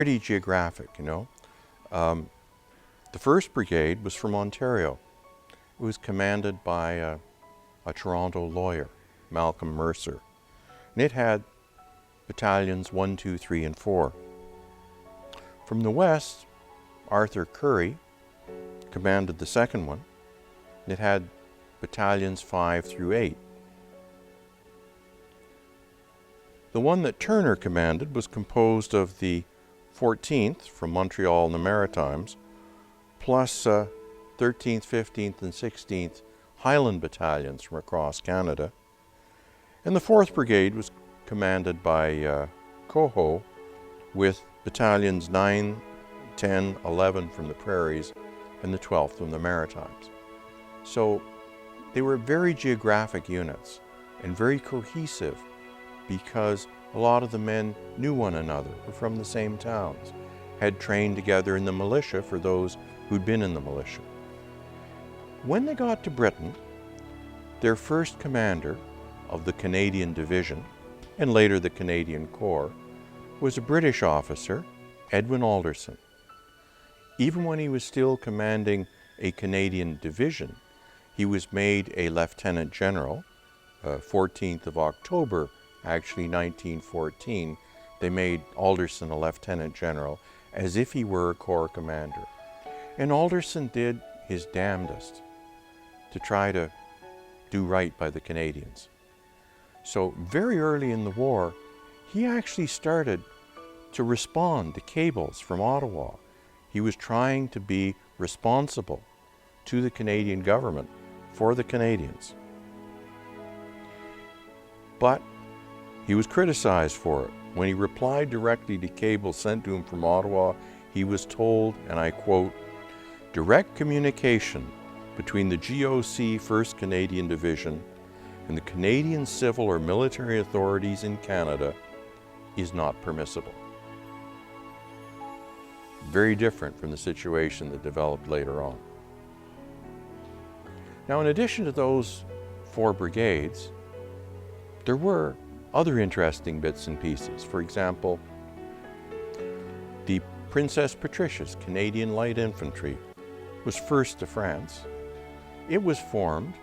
Pretty geographic, you know. The 1st Brigade was from Ontario. It was commanded by a Toronto lawyer, Malcolm Mercer. And it had battalions 1, 2, 3, and 4. From the west, Arthur Currie commanded the 2nd one. And it had battalions 5 through 8. The one that Turner commanded was composed of the 14th from Montreal and the Maritimes, plus 13th, 15th, and 16th Highland battalions from across Canada. And the 4th Brigade was commanded by Cowan with battalions 9, 10, 11 from the prairies and the 12th from the Maritimes. So they were very geographic units and very cohesive because a lot of the men knew one another, were from the same towns, had trained together in the militia for those who'd been in the militia. When they got to Britain, their first commander of the Canadian Division, and later the Canadian Corps, was a British officer, Edwin Alderson. Even when he was still commanding a Canadian division, he was made a lieutenant general, 14th of October, actually 1914. They made Alderson a lieutenant general as if he were a corps commander. And Alderson did his damnedest to try to do right by the Canadians. So very early in the war, he actually started to respond to cables from Ottawa. He was trying to be responsible to the Canadian government for the Canadians. But he was criticized for it. When he replied directly to cables sent to him from Ottawa, he was told, and I quote, "Direct communication between the GOC 1st Canadian Division and the Canadian civil or military authorities in Canada is not permissible." Very different from the situation that developed later on. Now, in addition to those 4 brigades, there were other interesting bits and pieces. For example, the Princess Patricia's Canadian Light Infantry was first to France. It was formed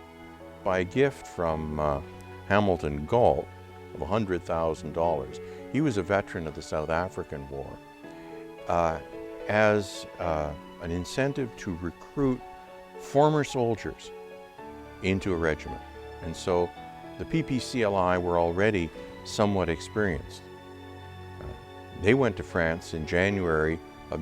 by a gift from Hamilton Gault of $100,000. He was a veteran of the South African War, as an incentive to recruit former soldiers into a regiment. And so the PPCLI were already somewhat experienced. They went to France in January of